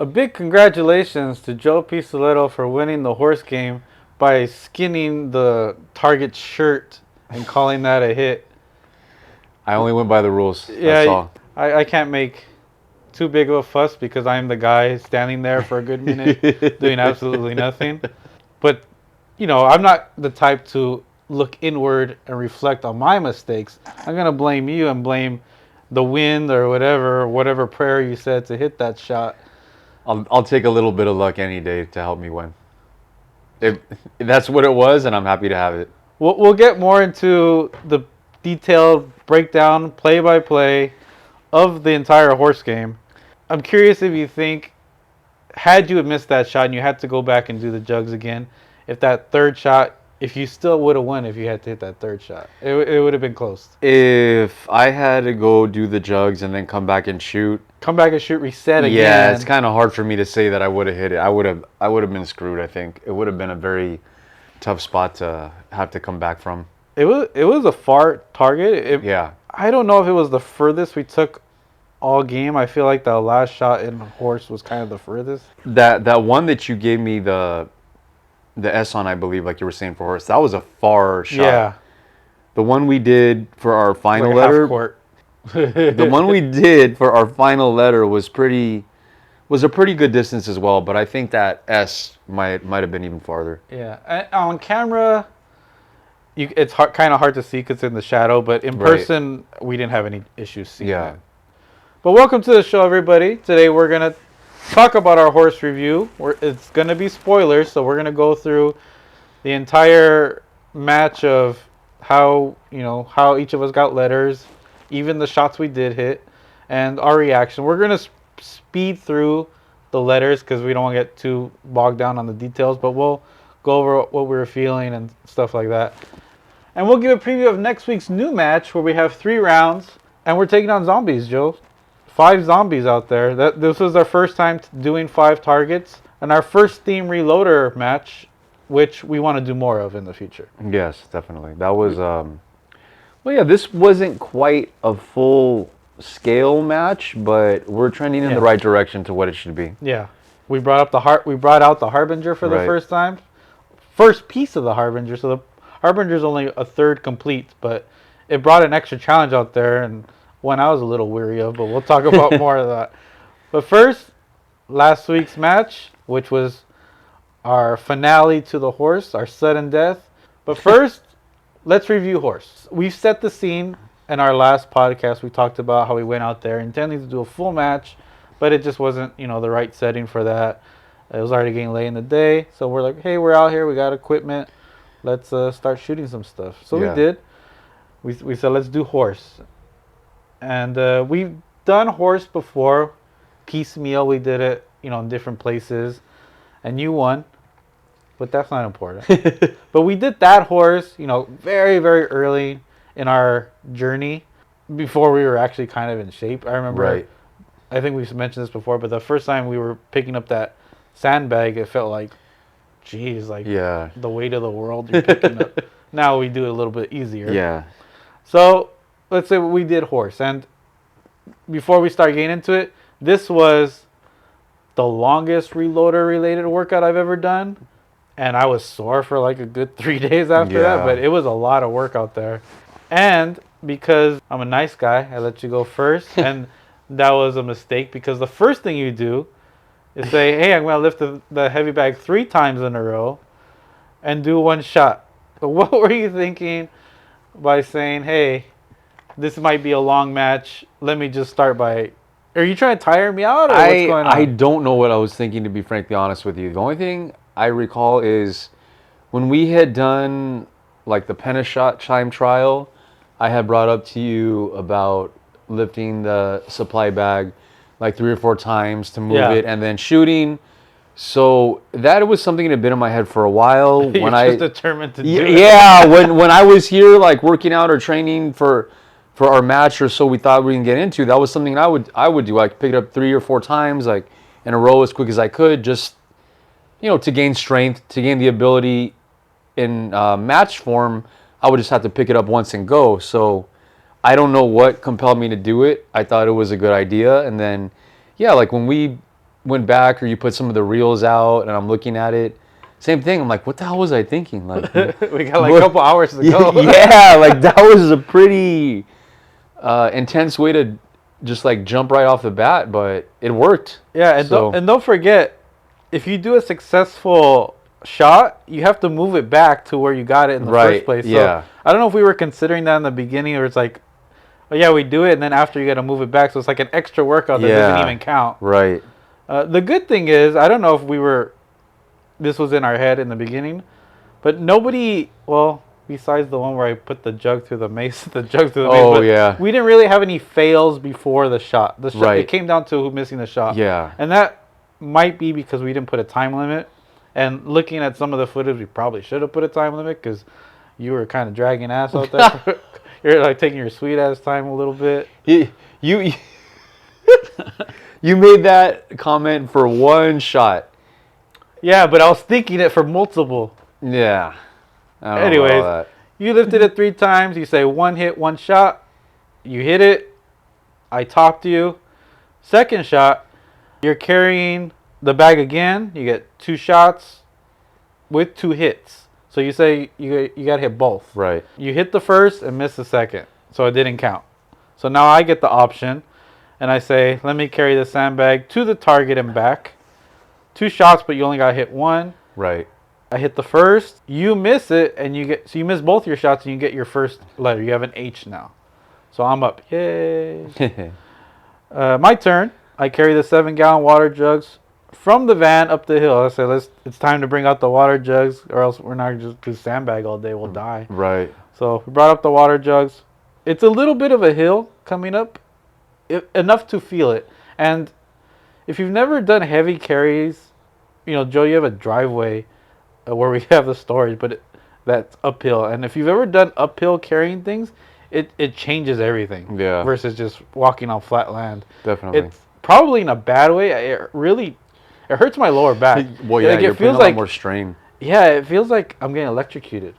A big congratulations to Joe Pisoletto for winning the horse game by skinning the target shirt and calling that a hit. I only went by the rules. That's Yeah, all. I can't make too big of a fuss because I'm the guy standing there for a good minute doing absolutely nothing. But, I'm not the type to look inward and reflect on my mistakes. I'm going to blame you and blame the wind or whatever prayer you said to hit that shot. I'll take a little bit of luck any day to help me win. If that's what it was, and I'm happy to have it. We'll get more into the detailed breakdown, play by play of the entire horse game. I'm curious if you think, had you missed that shot and you had to go back and do the jugs again, if that third shot, if you still would have won if you had to hit that third shot, it would have been close. If I had to go do the jugs and then come back and shoot, Come back and shoot, reset again. yeah, it's kind of hard for me to say that I would have hit it. I would have been screwed. I think it would have been a very tough spot to have to come back from. It was a far target. Yeah. I don't know if it was the furthest we took all game. I feel like the last shot in horse was kind of the furthest. That one that you gave me the S on, I believe, like you were saying for horse, that was a far shot. Yeah. The one we did for our final Like letter, half court. the one we did for our final letter was a pretty good distance as well. But I think that S might have been even farther. Yeah, and on camera, it's kind of hard to see because it's in the shadow. But in Right. person, we didn't have any issues seeing Yeah. it. But welcome to the show, everybody. Today we're gonna talk about our horse review. It's gonna be spoilers, so we're gonna go through the entire match of how each of us got letters, even the shots we did hit, and our reaction. We're gonna speed through the letters because we don't want to get too bogged down on the details, but we'll go over what we were feeling and stuff like that. And we'll give a preview of next week's new match where we have 3 rounds and we're taking on zombies, Joe. 5 zombies out there. This was our first time doing 5 targets and our first theme reloader match, which we want to do more of in the future. Yes, definitely. That was well, yeah, this wasn't quite a full scale match, but we're trending in Yeah. the right direction to what it should be. Yeah, we brought out the Harbinger for the Right. first time. First piece of the Harbinger, so the Harbinger's only a third complete, but it brought an extra challenge out there and one I was a little weary of, but we'll talk about more of that. But first, last week's match, which was our finale to the horse, our sudden death. But first, let's review horse. We've set the scene in our last podcast. We talked about how we went out there intending to do a full match, but it just wasn't, the right setting for that. It was already getting late in the day, so we're like, hey, we're out here, we got equipment, let's start shooting some stuff. So Yeah. we did. We said, let's do horse. And we've done horse before, piecemeal. We did it, in different places, and you won. But that's not important. But we did that horse, very, very early in our journey before we were actually kind of in shape. I remember, Right. I think we've mentioned this before, but the first time we were picking up that sandbag, it felt like, geez, like Yeah. the weight of the world you're picking up. Now we do it a little bit easier. Yeah. So let's say we did horse. And before we start getting into it, this was the longest reloader related workout I've ever done. And I was sore for like a good 3 days after that, Yeah. but it was a lot of work out there. And because I'm a nice guy, I let you go first. And that was a mistake because the first thing you do is say, hey, I'm going to lift the heavy bag 3 times in a row and do 1 shot. So what were you thinking by saying, hey, this might be a long match. Let me just start by... Are you trying to tire me out or what's going on? I don't know what I was thinking, to be frankly honest with you. The only thing I recall is when we had done like the Penashot chime trial, I had brought up to you about lifting the supply bag like 3 or 4 times to move it and then shooting. So that was something that had been in my head for a while. You're when just determined to do it. Yeah, when I was here like working out or training for our match or so we thought we can get into, that was something I would do. Like pick it up 3 or 4 times like in a row as quick as I could, just to gain strength, to gain the ability in match form. I would just have to pick it up once and go. So I don't know what compelled me to do it. I thought it was a good idea, and then like when we went back or you put some of the reels out and I'm looking at it, same thing. I'm like, what the hell was I thinking? Like, We got like a couple hours to go. yeah, like that was a pretty intense way to just like jump right off the bat, but it worked. Yeah, and So- don't forget, if you do a successful shot, you have to move it back to where you got it in the Right, first place. So yeah. I don't know if we were considering that in the beginning, or it's like, oh yeah, we do it, and then after you got to move it back, so it's like an extra workout that doesn't Yeah. even count. Right. The good thing is, I don't know if this was in our head in the beginning, but nobody, well, besides the one where I put the jug through the mace, the jug through the mace. Oh, but yeah. we didn't really have any fails before the shot. The shot, Right. it came down to who missing the shot. Yeah. And that might be because we didn't put a time limit. And looking at some of the footage, we probably should have put a time limit because you were kind of dragging ass out there. You're like taking your sweet ass time a little bit. You you made that comment for one shot. Yeah, but I was thinking it for multiple. Yeah. I don't know about Anyways, all that. you lifted it 3 times. You say 1 hit, 1 shot. You hit it. I topped you. Second shot, you're carrying the bag again. You get 2 shots with 2 hits. So you say you got to hit both. Right. You hit the first and missed the second. So it didn't count. So now I get the option. And I say, let me carry the sandbag to the target and back. 2 shots, but you only got to hit 1. Right. I hit the first. You miss it, and you miss both your shots, and you get your first letter. You have an H now. So I'm up. Yay. My turn. I carry the 7-gallon water jugs from the van up the hill. I say, it's time to bring out the water jugs, or else we're not just do sandbag all day. We'll die. Right. So we brought up the water jugs. It's a little bit of a hill coming up, enough to feel it. And if you've never done heavy carries, Joe, you have a driveway where we have the storage, but that's uphill. And if you've ever done uphill carrying things, it changes everything. Yeah. Versus just walking on flat land. Definitely. It's probably in a bad way. It hurts my lower back. Well, yeah, Like, you're it putting feels a lot like more strain. yeah, it feels like I'm getting electrocuted.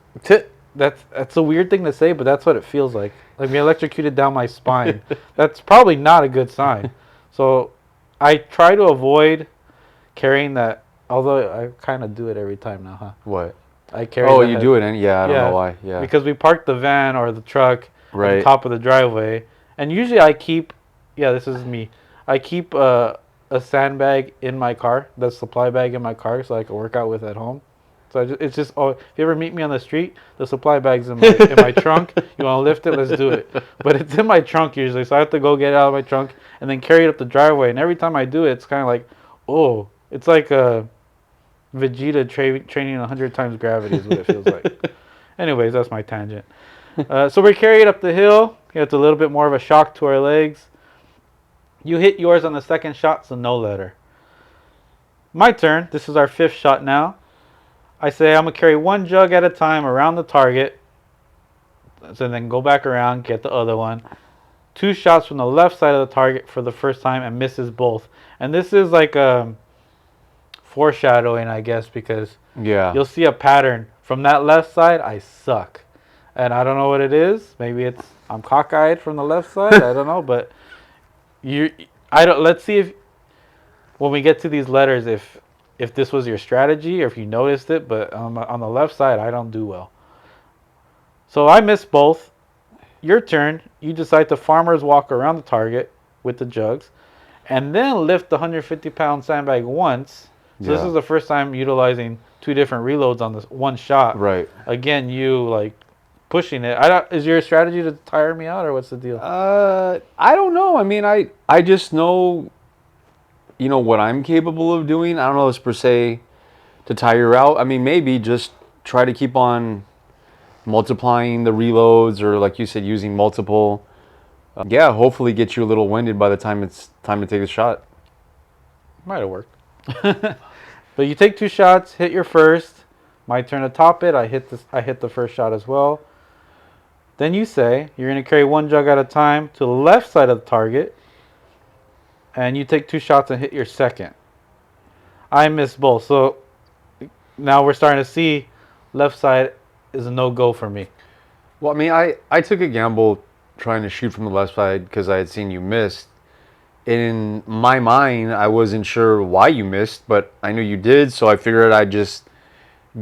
That's a weird thing to say, but that's what it feels like. Like being electrocuted down my spine. That's probably not a good sign. So I try to avoid carrying that. Although I kind of do it every time now, huh? What? I carry. Oh, the you head- do it, and yeah, I don't know why. Yeah. Because we parked the van or the truck on Right. top of the driveway, and usually I keep. Yeah, this is me. I keep a sandbag in my car, the supply bag in my car, so I can work out with at home. So it's just, if you ever meet me on the street, the supply bag's in my trunk. You want to lift it? Let's do it. But it's in my trunk usually, so I have to go get it out of my trunk and then carry it up the driveway. And every time I do it, it's kind of like, oh, it's like Vegeta training 100 times gravity is what it feels like. Anyways, that's my tangent. So we carry it up the hill. It's a little bit more of a shock to our legs. You hit yours on the second shot, so no letter. My turn. This is our 5th shot now. I say I'm going to carry 1 jug at a time around the target. So then go back around, get the other one. 2 shots from the left side of the target for the first time and misses both. And this is like foreshadowing, I guess, because Yeah. you'll see a pattern. From that left side, I suck. And I don't know what it is. Maybe it's I'm cockeyed from the left side. I don't know, but let's see if when we get to these letters if this was your strategy or if you noticed it, but on the left side, I don't do well. So I missed both. Your turn. You decide to farmer's walk around the target with the jugs and then lift the 150-pound sandbag once. So this Yeah. is the first time utilizing 2 different reloads on this one shot. Right. Again, you like pushing it. Is your strategy to tire me out or what's the deal? I don't know. I mean, I just know, what I'm capable of doing. I don't know if it's per se to tire you out. I mean, maybe just try to keep on multiplying the reloads or, like you said, using multiple. Yeah, hopefully get you a little winded by the time it's time to take a shot. Might have worked. But you take 2 shots, hit your first. My turn to top it. I hit the first shot as well. Then you say you're going to carry 1 jug at a time to the left side of the target. And you take 2 shots and hit your second. I missed both. So now we're starting to see left side is a no-go for me. Well, I mean, I took a gamble trying to shoot from the left side because I had seen you miss. in my mind, I wasn't sure why you missed, but I knew you did, so I figured I'd just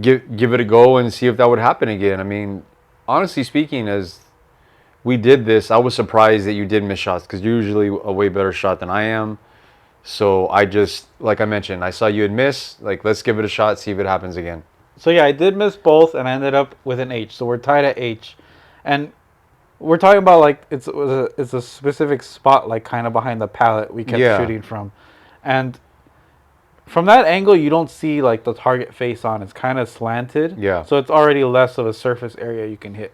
give it a go and see if that would happen again. I mean, honestly speaking, as we did this, I was surprised that you did miss shots because you're usually a way better shot than I am. So I just, like I mentioned, I saw you had miss. Like, let's give it a shot, see if it happens again. So yeah, I did miss both, and I ended up with an H. So we're tied at H, and we're talking about like it's a specific spot, like kind of behind the pallet we kept Yeah. shooting from, and from that angle you don't see like the target face on. It's kind of slanted. Yeah. So it's already less of a surface area you can hit.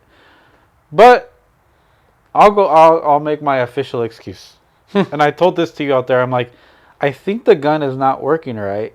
But I'll make my official excuse. And I told this to you out there. I'm like, I think the gun is not working right.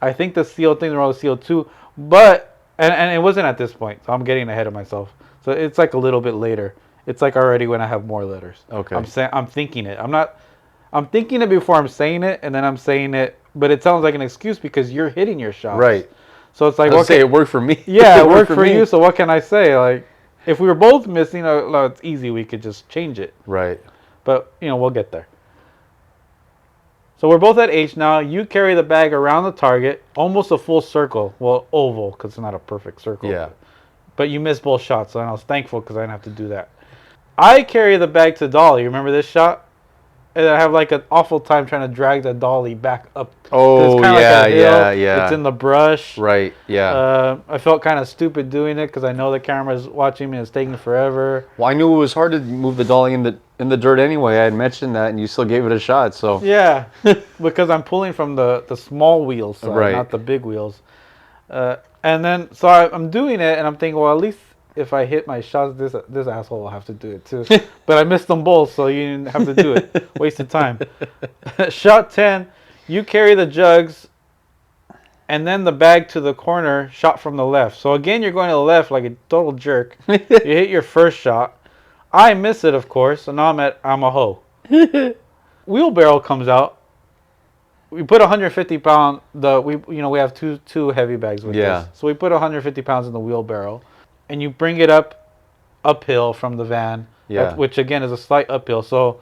I think the CO thing's wrong with CO2, but and it wasn't at this point, so I'm getting ahead of myself. So it's like a little bit later. It's like already when I have more letters. Okay. I'm thinking it. I'm thinking it before I'm saying it, and then I'm saying it, but it sounds like an excuse because you're hitting your shots. Right. So it's like, I'll say it worked for me. yeah, it worked for me. you. So what can I say? Like, if we were both missing, it's easy. We could just change it. Right. But we'll get there. So we're both at H now. You carry the bag around the target, almost a full circle. Well, oval, because it's not a perfect circle. Yeah. But you missed both shots, and I was thankful because I didn't have to do that. I carry the bag to dolly. Remember this shot? And I have like an awful time trying to drag the dolly back up. 'Cause Oh, it's kinda like yeah, a hill. yeah, yeah. It's in the brush. Right. Yeah. I felt kind of stupid doing it because I know the camera's watching me and it's taking forever. Well, I knew it was hard to move the dolly in the dirt anyway. I had mentioned that, and you still gave it a shot. So Yeah, because I'm pulling from the small wheels side, Right. not the big wheels. And then, so I'm doing it, and I'm thinking, well, at least if I hit my shots, this asshole will have to do it too. But I missed them both, so you didn't have to do it. Wasted time. Shot 10, you carry the jugs, and then the bag to the corner, shot from the left. So again, you're going to the left like a total jerk. You hit your first shot. I miss it, of course, so now I'm a hoe. Wheelbarrow comes out. We put 150 pound. We have two heavy bags with Yeah. this, so we put 150 pounds in the wheelbarrow, and you bring it uphill from the van. Yeah. Which again is a slight uphill. So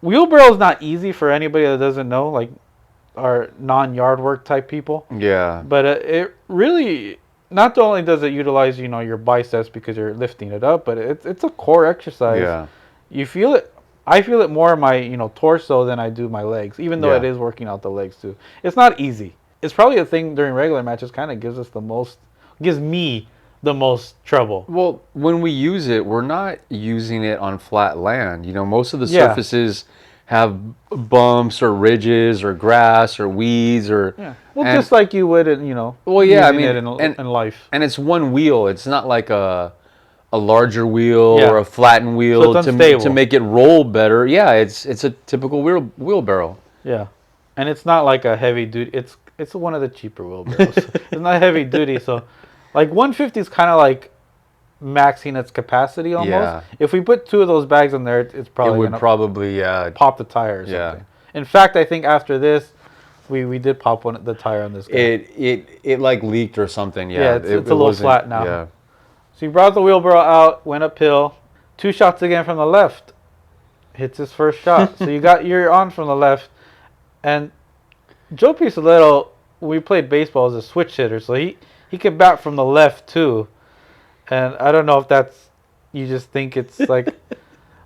wheelbarrow is not easy for anybody that doesn't know, like our non-yard work type people. yeah. But it really, not only does it utilize your biceps because you're lifting it up, but it's a core exercise. Yeah. You feel it. I feel it more in my torso than I do my legs, even though Yeah. it is working out the legs too. It's not easy. It's probably a thing during regular matches. Kind of gives me the most trouble. Well, when we use it, we're not using it on flat land. Most of the Yeah. surfaces have bumps or ridges or grass or weeds or. Yeah. Well, and- just like you would in Well, yeah, I using mean, it in life. And it's one wheel. It's not like a larger wheel Yeah. or a flattened wheel So it's to unstable. make it roll better. Yeah, it's a typical wheelbarrow. Yeah, and it's not like a heavy duty. It's one of the cheaper wheelbarrows. It's not heavy duty, so like 150 is kind of like maxing its capacity almost. Yeah. If we put two of those bags in there, it's probably It would gonna probably pop the tire or Yeah. something. In fact, I think after this, we did pop the tire on this guy. it like leaked or something. Yeah, Yeah, it's a little wasn't- flat now. Yeah. So he brought the wheelbarrow out, went uphill, 2 shots again from the left, hits his first shot. So you're on from the left, and Joe Pisoletto, we played baseball as a switch hitter, so he can bat from the left too, and I don't know if that's, you just think it's like,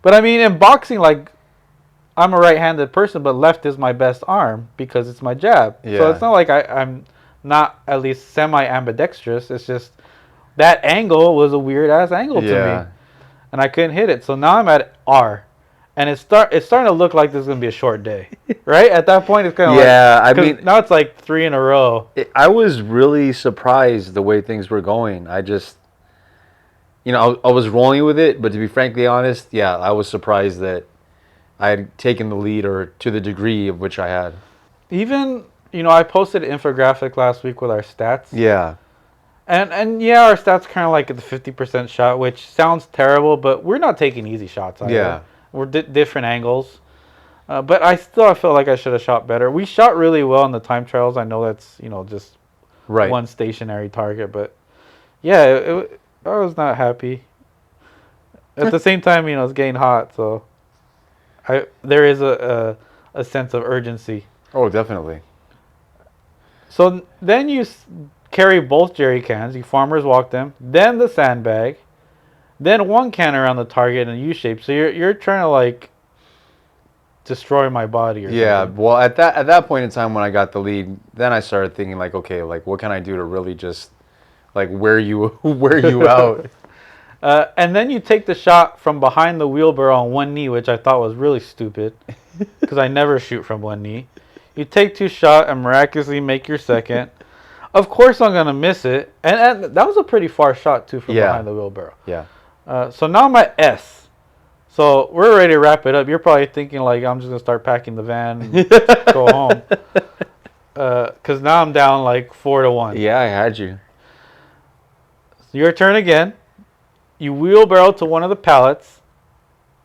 but I mean in boxing, like I'm a right-handed person, but left is my best arm because it's my jab. So Yeah. it's not like I'm not at least semi-ambidextrous. It's just that angle was a weird-ass angle to Yeah. me, and I couldn't hit it. So now I'm at R, and it's starting to look like this is gonna be a short day, right? At that point, it's kind of Yeah, I 'cause mean- now it's like 3 in a row. I was really surprised the way things were going. I just, I was rolling with it, but to be frankly honest, yeah, I was surprised that I had taken the lead or to the degree of which I had. Even I posted an infographic last week with our stats. Yeah. And yeah, our stats kind of like at the 50% shot, which sounds terrible, but we're not taking easy shots either. Yeah. We're different angles. But I felt like I should have shot better. We shot really well in the time trials. I know that's, just Right. one stationary target, but yeah, I was not happy. At the same time, it's getting hot, so there is a a sense of urgency. Oh, definitely. So then you carry both jerry cans, you farmers walk them, then the sandbag, then one can around the target in a U shape. So you're trying to like destroy my body or Yeah. something. Well, at that point in time when I got the lead, then I started thinking like, okay, like what can I do to really just like wear you wear you out? And then you take the shot from behind the wheelbarrow on one knee, which I thought was really stupid because I never shoot from one knee. You take two shot and miraculously make your second. Of course, I'm gonna miss it, and that was a pretty far shot too from Yeah. behind the wheelbarrow. Yeah. So now I'm at S. So we're ready to wrap it up. You're probably thinking like I'm just gonna start packing the van and go home. Because now I'm down like 4-1. Yeah, I had you. Your turn again. You wheelbarrow to one of the pallets,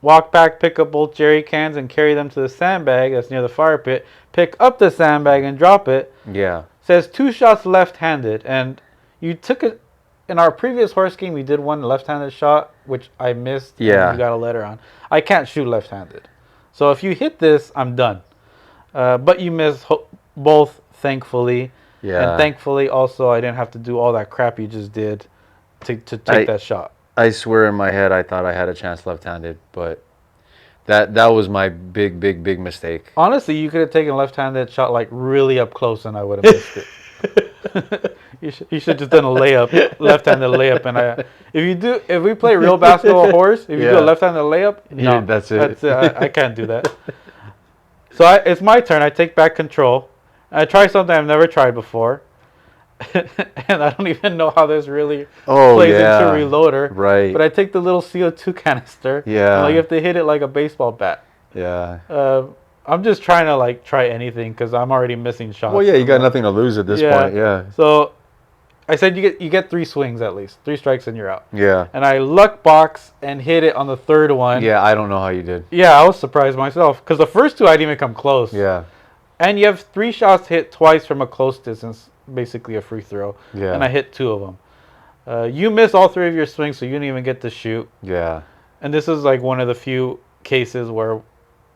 walk back, pick up both jerry cans, and carry them to the sandbag that's near the fire pit. Pick up the sandbag and drop it. Yeah. Says two shots left-handed, and you took it. In our previous horse game, we did one left-handed shot, which I missed. Yeah. And you got a letter on. I can't shoot left-handed, so if you hit this, I'm done. But you missed both, thankfully. Yeah. And thankfully, also, I didn't have to do all that crap you just did to take that shot. I swear in my head I thought I had a chance left-handed, but that was my big mistake. Honestly, you could have taken a left-handed shot like really up close, and I would have missed it. you should just done a layup, left-handed layup, and if we play real basketball horse, if you do a left-handed layup, no, Yeah, that's it. I can't do that. So it's my turn. I take back control. I try something I've never tried before, and I don't even know how this really plays into reloader. Right. But I take the little CO2 canister. Yeah. And, like, you have to hit it like a baseball bat. Yeah. I'm just trying to like try anything because I'm already missing shots. Well, yeah, you got nothing to lose at this point. Yeah. So I said you get 3 swings at least, 3 strikes and you're out. Yeah. And I luck box and hit it on the third one. Yeah, I don't know how you did. Yeah, I was surprised myself because the first 2 I didn't even come close. Yeah. And you have 3 shots hit twice from a close distance, basically a free throw. Yeah. And I hit 2 of them. You missed all 3 of your swings, so you didn't even get to shoot. Yeah. And this is like one of the few cases where,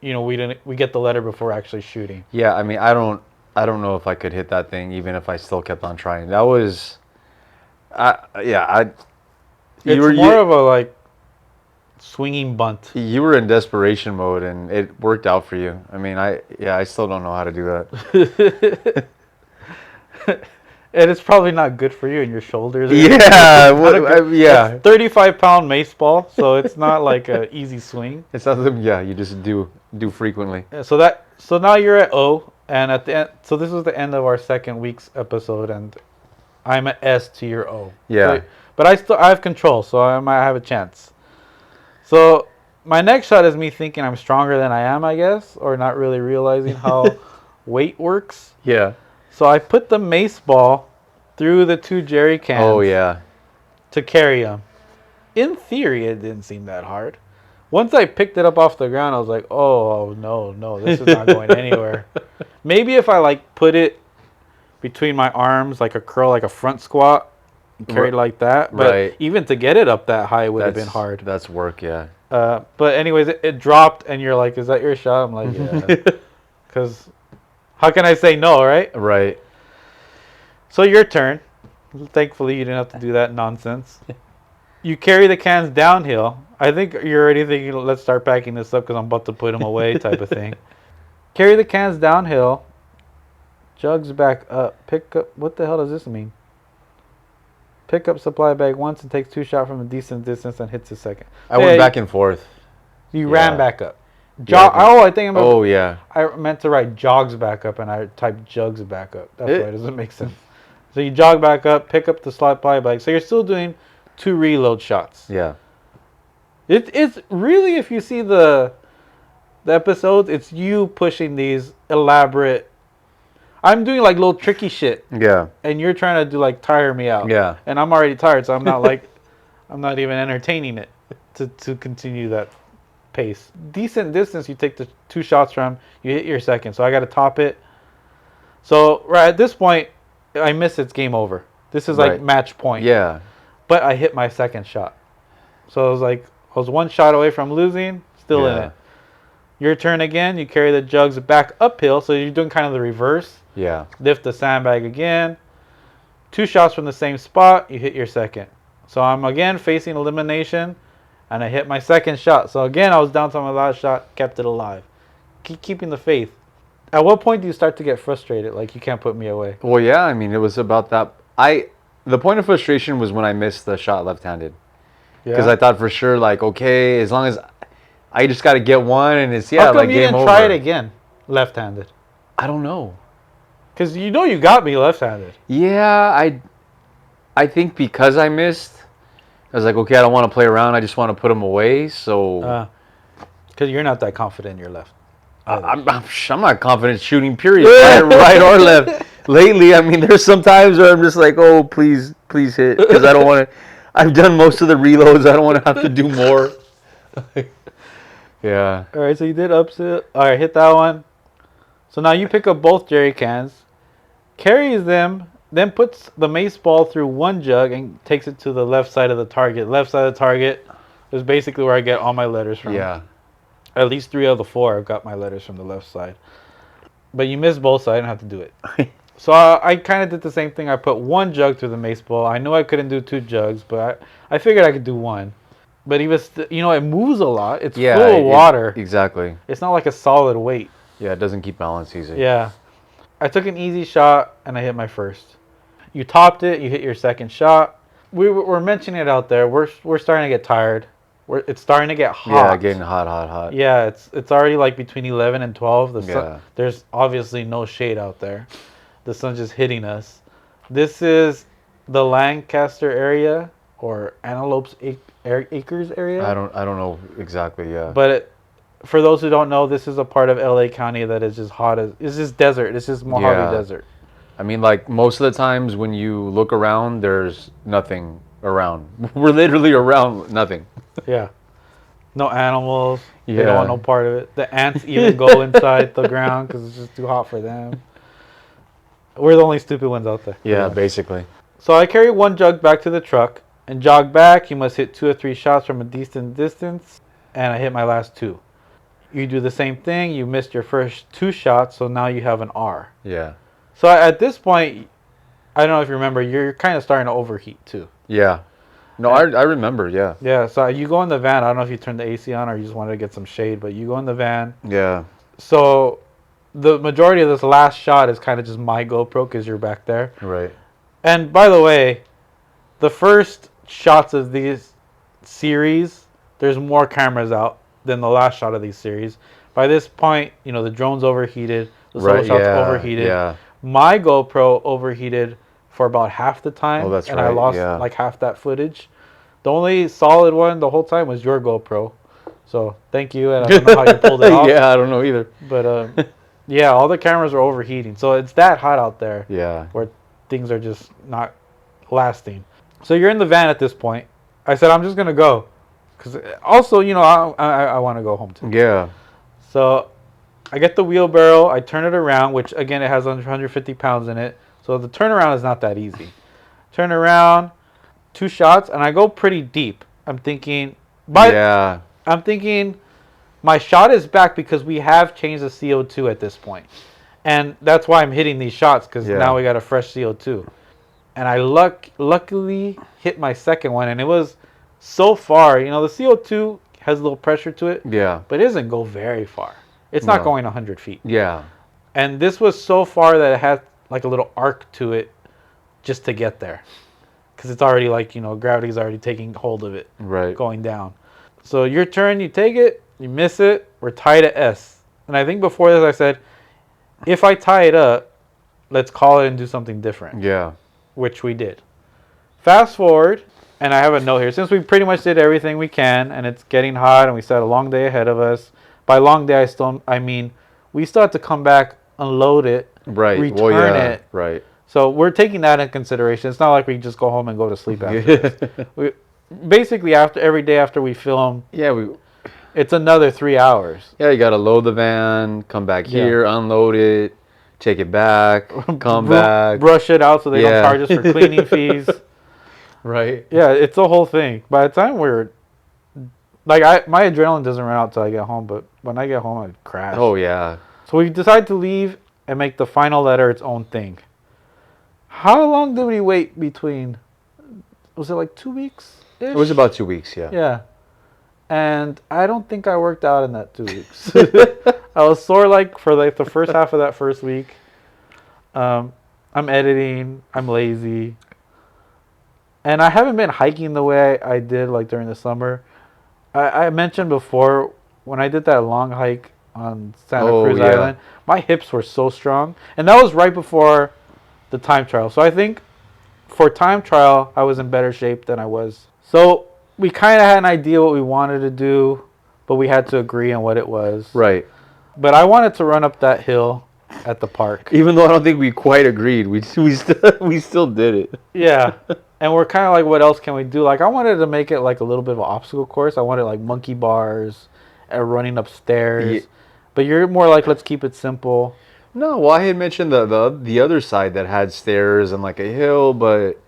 we get the letter before actually shooting. Yeah, I mean, I don't know if I could hit that thing even if I still kept on trying. That was It's more of a like swinging bunt. You were in desperation mode and it worked out for you. I mean, I still don't know how to do that. And it's probably not good for you and your shoulders. Yeah, It's 35-pound mace ball, so it's not like an easy swing. It's not something, yeah, you just do frequently. So now you're at O, and at the end, so this is the end of our second week's episode, and I'm at S to your O. Yeah. But I have control, so I might have a chance. So my next shot is me thinking I'm stronger than I am, I guess, or not really realizing how weight works. Yeah. So I put the mace ball through the 2 jerry cans. Oh, yeah. To carry them. In theory, it didn't seem that hard. Once I picked it up off the ground, I was like, oh, no, this is not going anywhere. Maybe if I like put it between my arms, like a curl, like a front squat, and carry it like that. But even to get it up that high would have been hard. That's work, yeah. But anyways, it dropped, and you're like, is that your shot? I'm like, yeah. Because how can I say no, right? Right. So your turn. Thankfully, you didn't have to do that nonsense. You carry the cans downhill. I think you're already thinking, let's start packing this up because I'm about to put them away type of thing. Carry the cans downhill. Jugs back up. Pick up. What the hell does this mean? Pick up supply bag once and takes 2 shots from a decent distance and hits a second. I went back and forth. You ran back up. I think I meant to write jogs back up and I typed jugs back up. That's why it doesn't make sense. So you jog back up, pick up the supply bag. So you're still doing 2 reload shots. Yeah. It's really, if you see the episodes, it's you pushing these elaborate. I'm doing like little tricky shit. Yeah. And you're trying to do like tire me out. Yeah. And I'm already tired, so I'm not like, I'm not even entertaining it to continue that pace. Decent distance, you take the 2 shots from, you hit your second. So I got to top it. So right at this point, I miss, it's game over. This is like match point. Yeah. But I hit my second shot. So I was like, I was 1 shot away from losing, still in it. Your turn again. You carry the jugs back uphill, so you're doing kind of the reverse. Yeah. Lift the sandbag again. 2 shots from the same spot. You hit your second. So I'm again facing elimination, and I hit my second shot. So again, I was down to my last shot, kept it alive. Keep keeping the faith. At what point do you start to get frustrated? Like, you can't put me away. Well, yeah. I mean, it was about that. The point of frustration was when I missed the shot left-handed, because I thought for sure, like, okay, as long as I just got to get one, and it's How come like you game didn't over. try it again, left-handed? I don't know. Because you know you got me left-handed. Yeah, I think because I missed, I was like, okay, I don't want to play around. I just want to put them away. So Because you're not that confident in your left. I'm not confident shooting, period. Right or left. Lately, I mean, there's some times where I'm just like, oh, please hit. Because I don't want to. I've done most of the reloads. I don't want to have to do more. Yeah. All right, so you did upset. All right, hit that one. So now you pick up both jerry cans, carries them, then puts the mace ball through one jug and takes it to the left side of the target. Left side of the target is basically where I get all my letters from. Yeah. At least 3 of the 4 I've got my letters from the left side. But you missed both, so I didn't have to do it. So I kind of did the same thing. I put 1 jug through the mace ball. I knew I couldn't do 2 jugs, but I figured I could do 1. But he was, it moves a lot. It's full of water. Exactly. It's not like a solid weight. Yeah, it doesn't keep balance easy. Yeah. I took an easy shot, and I hit my first. You topped it. You hit your second shot. We're mentioning it out there. We're starting to get tired. It's starting to get hot. Yeah, getting hot. Yeah, it's already like between 11 and 12. The sun, Yeah. there's obviously no shade out there. The sun's just hitting us. This is the Lancaster area or Antelopes Acres area. I don't know exactly. Yeah. But for those who don't know, this is a part of LA County that is just hot as it's just desert. It's just Mojave Desert. I mean, like most of the times when you look around, there's nothing around. We're literally around nothing. Yeah. No animals. They Yeah. don't want no part of it. The ants even go inside the ground because it's just too hot for them. We're the only stupid ones out there. Yeah, basically. So I carry 1 jug back to the truck and jog back. You must hit 2 or 3 shots from a decent distance. And I hit my last 2. You do the same thing. You missed your first 2 shots, so now you have an R. Yeah. So at this point, I don't know if you remember, you're kind of starting to overheat too. Yeah. No, I remember. Yeah. Yeah, so you go in the van. I don't know if you turned the AC on or you just wanted to get some shade, but you go in the van. Yeah. So the majority of this last shot is kind of just my GoPro because you're back there. Right. And by the way, the first shots of these series, there's more cameras out than the last shot of these series. By this point, the drone's overheated. The solo shot's overheated. Yeah. My GoPro overheated for about half the time. Oh, that's and right. I lost like half that footage. The only solid one the whole time was your GoPro. So thank you. And I don't know how you pulled it off. Yeah, I don't know either. But yeah, all the cameras are overheating. So it's that hot out there. Yeah. Where things are just not lasting. So you're in the van at this point. I said, I'm just going to go. Because also, I want to go home too. Yeah. So I get the wheelbarrow. I turn it around, which again, it has 150 pounds in it. So the turnaround is not that easy. Turn around, 2 shots, and I go pretty deep. I'm thinking, I'm thinking my shot is back because we have changed the CO2 at this point. And that's why I'm hitting these shots because now we got a fresh CO2. And I luckily hit my second one, and it was so far. The CO2 has a little pressure to it, but it doesn't go very far. It's not going 100 feet. Yeah. And this was so far that it had like a little arc to it just to get there. Because it's already gravity's already taking hold of it. Right. Going down. So your turn, you take it, you miss it, we're tied at S. And I think before this I said, if I tie it up, let's call it and do something different. Yeah. Which we did. Fast forward, and I have a note here. Since we pretty much did everything we can, and it's getting hot, and we still had a long day ahead of us. By long day, I mean we still have to come back, unload it, return it. Right. So we're taking that in consideration. It's not like we just go home and go to sleep after this. Basically, every day after we film, it's another 3 hours. Yeah, you got to load the van, come back here, unload it, take it back, come back. Brush it out so they don't charge us for cleaning fees. Right. Yeah, it's a whole thing. By the time we're Like my adrenaline doesn't run out till I get home, but when I get home, I crash. Oh yeah. So we decided to leave and make the final letter its own thing. How long did we wait between? Was it like 2 weeks? It was about 2 weeks. Yeah. Yeah. And I don't think I worked out in that 2 weeks. I was sore like for like the first half of that first week. I'm editing. I'm lazy. And I haven't been hiking the way I did like during the summer. I mentioned before when I did that long hike on Santa Cruz yeah. Island, my hips were so strong. And that was right before the time trial. So I think for time trial, I was in better shape than I was. So we kind of had an idea what we wanted to do, but we had to agree on what it was. Right. But I wanted to run up that hill at the park. Even though I don't think we quite agreed, we still did it. Yeah. And we're kind of like, what else can we do? Like, I wanted to make it like a little bit of an obstacle course. I wanted like monkey bars and running upstairs. Yeah. But you're more like, let's keep it simple. No, well, I had mentioned the other side that had stairs and like a hill, but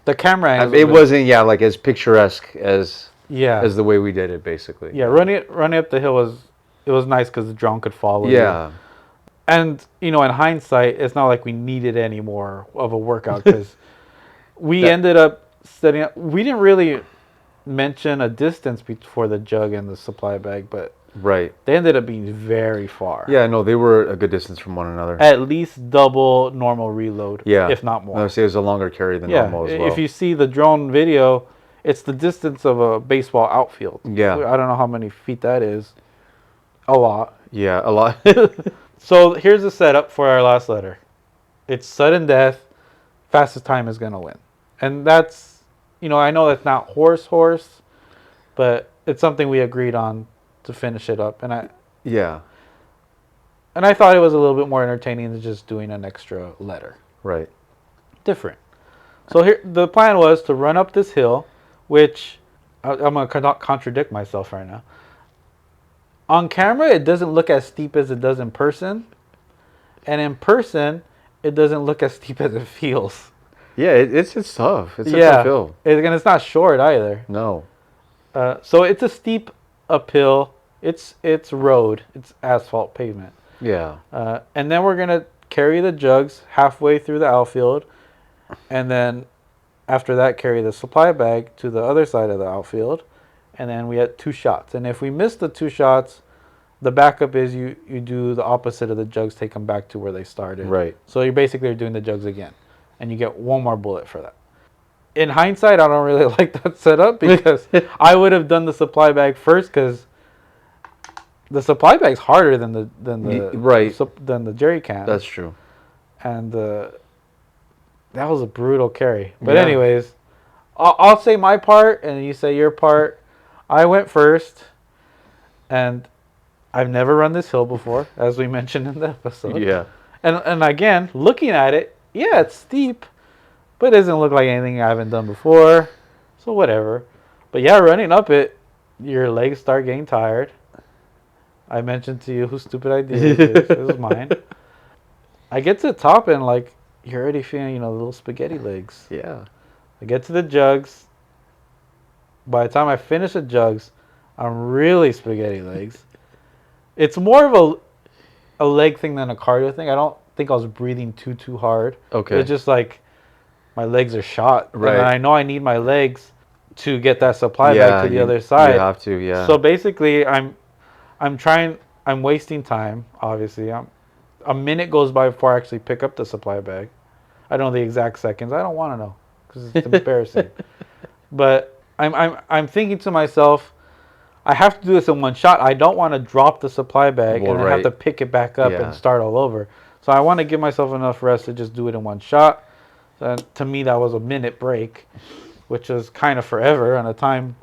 The camera angle. it wasn't like as picturesque as Yeah. the way we did it, basically. Yeah, running up the hill was nice because the drone could follow you. Yeah. And, in hindsight, it's not like we needed any more of a workout because we ended up setting up. We didn't really mention a distance before the jug and the supply bag, but Right. they ended up being very far. Yeah, no, they were a good distance from one another. At least double normal reload, Yeah. if not more. I would say it was a longer carry than normal as well. If you see the drone video, it's the distance of a baseball outfield. Yeah. I don't know how many feet that is. A lot. Yeah, a lot. So here's the setup for our last letter. It's sudden death. Fastest time is going to win. And that's, I know that's not horse, but it's something we agreed on to finish it up. Yeah, And I thought it was a little bit more entertaining than just doing an extra letter. right. Different. So here, the plan was to run up this hill, which I'm going to contradict myself right now. On camera, it doesn't look as steep as it does in person. And in person, it doesn't look as steep as it feels. Yeah, it's tough. It's a tough hill. And it's not short either. No. So it's a steep uphill. It's road. It's asphalt pavement. Yeah. And then we're going to carry the jugs halfway through the outfield. And then after that, carry the supply bag to the other side of the outfield. And then we had 2 shots. And if we miss the 2 shots, the backup is you do the opposite of the jugs, take them back to where they started. Right. So you're basically doing the jugs again. And you get 1 more bullet for that. In hindsight, I don't really like that setup because I would have done the supply bag first because the supply bag's harder than the right. than the jerry can. That's true. And that was a brutal carry. But Yeah. anyways, I'll say my part and you say your part. I went first, and I've never run this hill before, as we mentioned in the episode. Yeah. And again, looking at it, yeah, it's steep, but it doesn't look like anything I haven't done before. So whatever. But yeah, running up it, your legs start getting tired. I mentioned to you whose stupid idea it is. It was mine. I get to the top and like you're already feeling, little spaghetti legs. Yeah. I get to the jugs. By the time I finish the jugs, I'm really spaghetti legs. It's more of a leg thing than a cardio thing. I don't think I was breathing too hard. Okay. It's just like my legs are shot. Right. And I know I need my legs to get that supply back to the other side. You have to, yeah. So basically, I'm wasting time, obviously. A minute goes by before I actually pick up the supply bag. I don't know the exact seconds. I don't want to know because it's embarrassing. But I'm thinking to myself, I have to do this in one shot. I don't want to drop the supply bag and then have to pick it back up and start all over. So I want to give myself enough rest to just do it in one shot. To me, that was a minute break, which is kind of forever on a time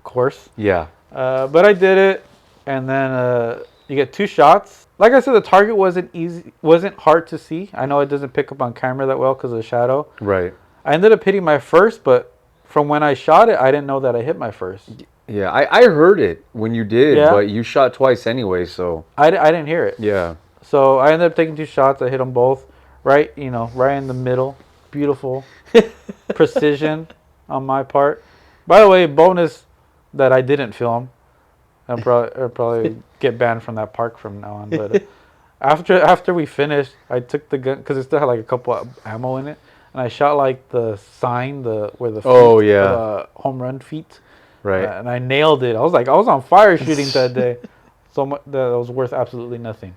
course. Yeah. But I did it, and then you get 2 shots. Like I said, the target wasn't hard to see. I know it doesn't pick up on camera that well because of the shadow. Right. I ended up hitting my first, but from when I shot it, I didn't know that I hit my first. Yeah, I heard it when you did, Yeah? but you shot twice anyway, so. I didn't hear it. Yeah. So I ended up taking 2 shots. I hit them both right in the middle. Beautiful precision on my part. By the way, bonus that I didn't film. I'll probably get banned from that park from now on. But after we finished, I took the gun because it still had like a couple of ammo in it, and I shot like the sign, where the Oh, feet, yeah. home run feet, Right. and I nailed it. I was on fire shooting that day, so that was worth absolutely nothing.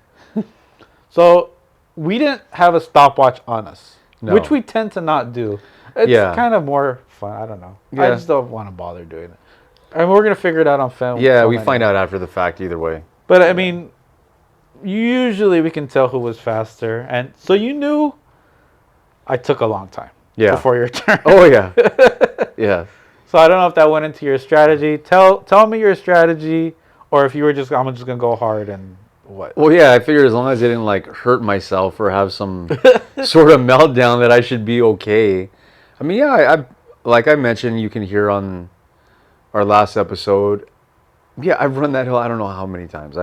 So we didn't have a stopwatch on us, No. which we tend to not do. It's Yeah. kind of more fun. I don't know. I Yeah. just don't want to bother doing it. And we're gonna figure it out on film. Yeah, we find out after the fact either way. But I mean, usually we can tell who was faster, and so you knew I took a long time before your turn. Oh, yeah. Yeah. So I don't know if that went into your strategy. Tell me your strategy, or if you were I'm just gonna go hard and what. Well, yeah, I figured as long as I didn't like hurt myself or have some sort of meltdown that I should be okay. I mean, yeah, I like I mentioned, you can hear on our last episode. Yeah, I've run that hill I don't know how many times.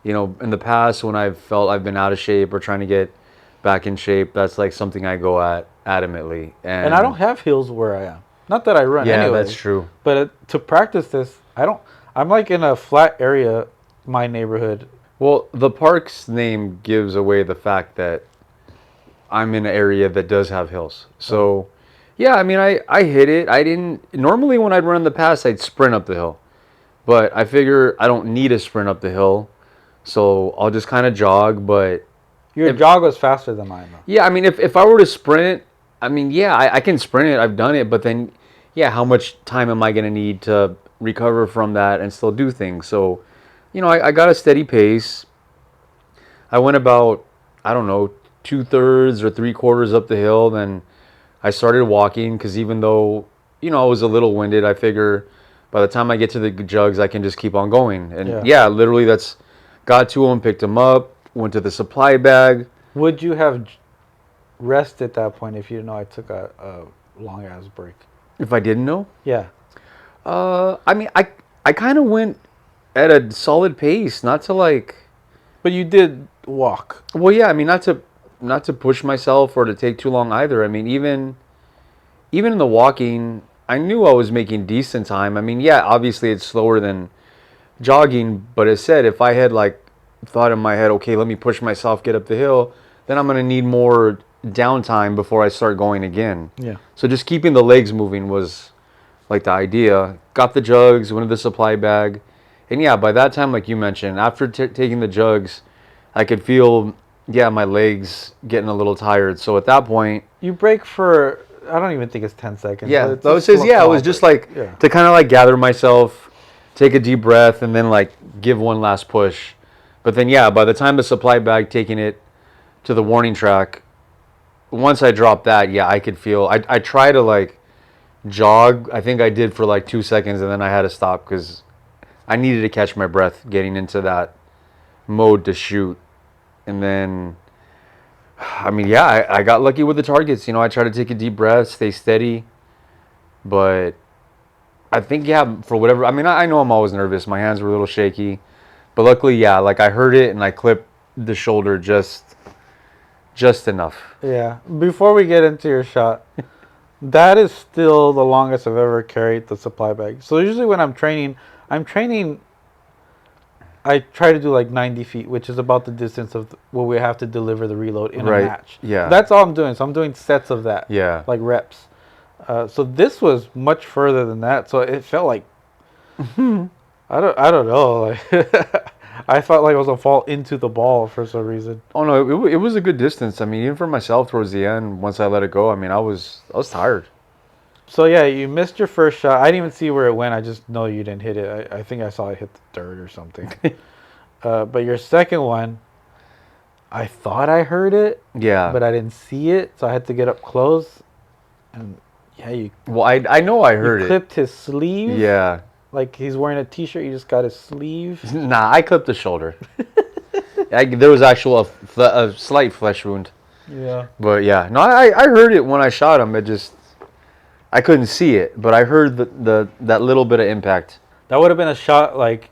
In the past when I've felt I've been out of shape or trying to get back in shape, that's like something I go at adamantly. And I don't have hills where I am. Not that I run. Yeah, anyway, that's true. But to practice this, I don't. I'm like in a flat area, my neighborhood. Well, the park's name gives away the fact that I'm in an area that does have hills. So, yeah, I mean, I hit it. I didn't. Normally, when I'd run in the past, I'd sprint up the hill. But I figure I don't need to sprint up the hill. So I'll just kind of jog. But Your jog was faster than mine, though. yeah, I mean, if I were to sprint, I mean, yeah, I can sprint it. I've done it. But then, yeah, how much time am I going to need to recover from that and still do things? So, I got a steady pace. I went about, I don't know, 2/3 or 3/4 up the hill. Then I started walking because even though, I was a little winded, I figure by the time I get to the jugs, I can just keep on going. And yeah, literally got to them, picked them up, went to the supply bag. Would you have rest at that point if you didn't know I took a long ass break? If I didn't know? Yeah. I mean, I kind of went at a solid pace, not to like. But you did walk. Well, yeah, I mean, not to push myself or to take too long either. I mean, even in the walking, I knew I was making decent time. I mean, yeah, obviously it's slower than jogging, but as said, if I had like thought in my head, okay, let me push myself, get up the hill, then I'm gonna need more downtime before I start going again. Yeah. So just keeping the legs moving was like the idea. Got the jugs, went to the supply bag, and yeah, by that time, like you mentioned, after taking the jugs, I could feel, yeah, my legs getting a little tired. So at that point, You break for, I don't even think it's 10 seconds. yeah, but it's that a was just, yeah, it small was just break. like to kind of like gather myself, take a deep breath, and then like give one last push. But then, yeah, by the time the supply bag taking it to the warning track, once I dropped that, yeah, I could feel. I try to like jog. I think I did for like 2 seconds, and then I had to stop because I needed to catch my breath getting into that mode to shoot. And then, I mean, yeah, I got lucky with the targets. I try to take a deep breath, stay steady. But I think, yeah, for whatever. I mean, I know I'm always nervous. My hands were a little shaky. But luckily, yeah, like I heard it and I clipped the shoulder just enough. Yeah. Before we get into your shot, that is still the longest I've ever carried the supply bag. So usually when I'm training, I try to do like 90 feet, which is about the distance of what we have to deliver the reload in a match. Yeah. That's all I'm doing. So I'm doing sets of that. Yeah. Like reps. So this was much further than that. So it felt like, I don't know. Like I felt like I was gonna fall into the ball for some reason. Oh no, it was a good distance. I mean, even for myself towards the end, once I let it go, I mean, I was tired. So yeah, you missed your first shot. I didn't even see where it went. I just know you didn't hit it. I think I saw it hit the dirt or something. But your second one, I thought I heard it. Yeah. But I didn't see it, so I had to get up close. And yeah, you. Well, I know I heard you it. clipped his sleeve. Yeah. Like he's wearing a t-shirt. You just got his sleeve. Nah, I clipped the shoulder. There was a slight flesh wound. Yeah. But yeah, no, I heard it when I shot him. I couldn't see it, but I heard that little bit of impact. That would have been a shot like,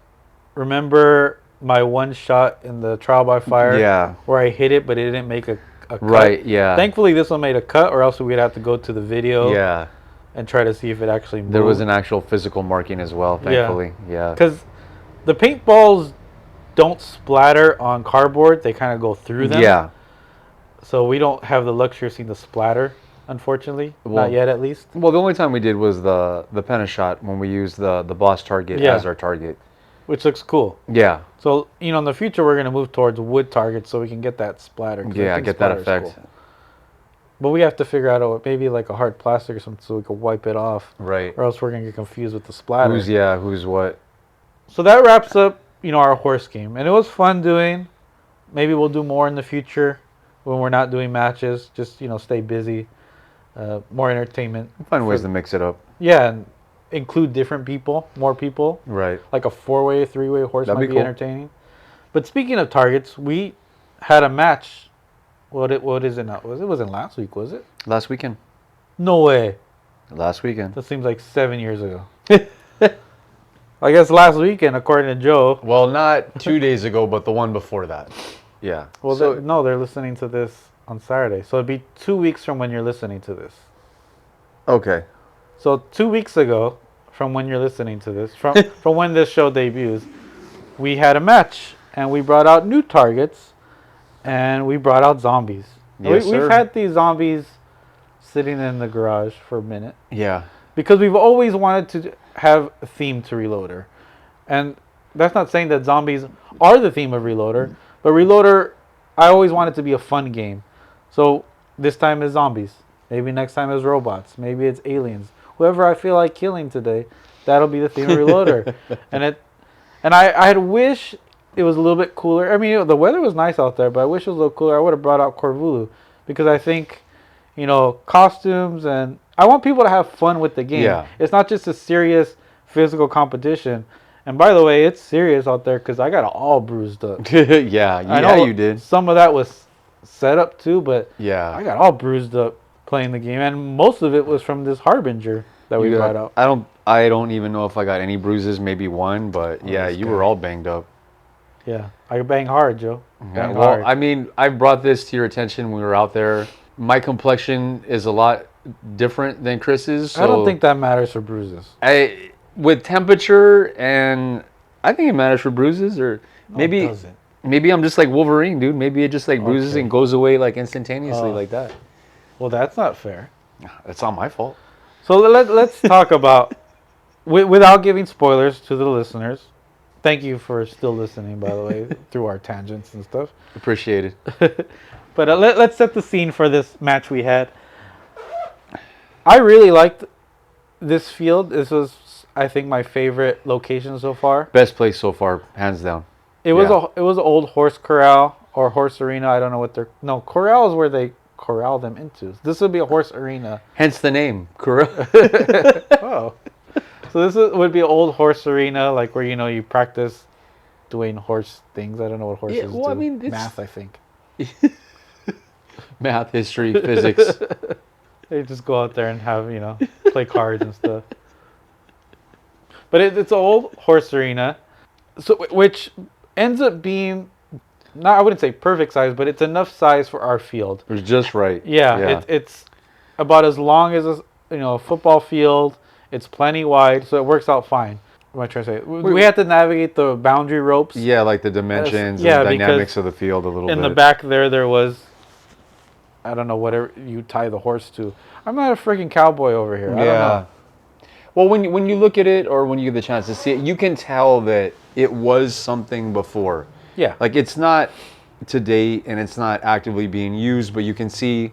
remember my one shot in the trial by fire? Yeah. Where I hit it, but it didn't make a cut. Right, yeah. Thankfully, this one made a cut, or else we'd have to go to the video. Yeah. And try to see if it actually moved. There was an actual physical marking as well, thankfully. Yeah. Because The paintballs don't splatter on cardboard; they kind of go through them. Yeah. So we don't have the luxury of seeing the splatter, unfortunately. Well- Not yet, at least. Well, the only time we did was the Penashot when we used the boss target Yeah. as our target. Which looks cool. Yeah. So, in the future, we're going to move towards wood targets so we can get that splatter. 'cause I Yeah, think get that splatter is effect. cool. But we have to figure out maybe like a hard plastic or something so we can wipe it off. Right. Or else we're going to get confused with the splatter. Who's what? So that wraps up, our horse game. And it was fun doing. Maybe we'll do more in the future when we're not doing matches. Just, stay busy. More entertainment. Find ways For- to mix it up. Yeah, and include different people, more people. Right. Like a 4-way, 3-way horse That'd might be be cool. entertaining. But speaking of targets, we had a match. What is it now? It wasn't last week, was it? Last weekend. No way. Last weekend. That seems like 7 years ago. I guess last weekend, according to Joe. Well, not 2 days ago, but the one before that. Yeah. Well, So- no, they're listening to this on Saturday. So it'd be 2 weeks from when you're listening to this. Okay. So 2 weeks ago, from when you're listening to this, from when this show debuts, we had a match, and we brought out new targets, and we brought out zombies. Yes, We've sir. had these zombies sitting in the garage for a minute Yeah. because we've always wanted to have a theme to Reloader, and that's not saying that zombies are the theme of Reloader, but Reloader, I always want it to be a fun game. So this time is zombies. Maybe next time is robots. Maybe it's aliens. Whoever I feel like killing today, that'll be the theme of Reloader. And I wish it was a little bit cooler. I mean, the weather was nice out there, but I wish it was a little cooler. I would have brought out Corvulu because I think, costumes, and I want people to have fun with the game. Yeah. It's not just a serious physical competition. And by the way, it's serious out there because I got all bruised up. yeah. I Yeah, know you did. Some of that was set up too, but I Yeah. got all bruised up playing the game, and most of it was from this Harbinger that we You brought got- out. I don't even know if I got any bruises, maybe one, but yeah, this you guy. were all banged up. Yeah, I bang hard, Joe. Yeah, Bang well, hard. I mean, I brought this to your attention when we were out there. My complexion is a lot different than Chris's. So I don't think that matters for bruises. with temperature, and I think it matters for bruises, or No, maybe it doesn't. maybe I'm just like Wolverine, dude. Maybe it just like bruises Okay. and goes away like instantaneously Oh. like that. Well, that's not fair. That's not my fault. So let's talk about, without giving spoilers to the listeners. Thank you for still listening, by the way, through our tangents and stuff. Appreciate it. But let's set the scene for this match we had. I really liked this field. This was, I think, my favorite location so far. Best place so far, hands down. It was Yeah. it was an old horse corral or horse arena. I don't know what they're. No, corral is where they corral them into. This would be a horse arena. Hence the name, Kura. Oh. So would be an old horse arena, like where you practice doing horse things. I don't know what horses Yeah, well, do. I mean, it's- Math, I think. Math, history, physics. They just go out there and have play cards and stuff. But it's an old horse arena, so which ends up being not, I wouldn't say perfect size, but it's enough size for our field. It was just right. Yeah. It's about as long as a football field. It's plenty wide, so it works out fine. What am I trying to say? We had to navigate the boundary ropes. Yeah, like the dimensions Yeah, and because dynamics of the field a little In bit. the back there was, I don't know, whatever you tie the horse to. I'm not a freaking cowboy over here. I don't know. Well, when you look at it, or when you get the chance to see it, you can tell that it was something before. Yeah. Like, it's not to date and it's not actively being used, but you can see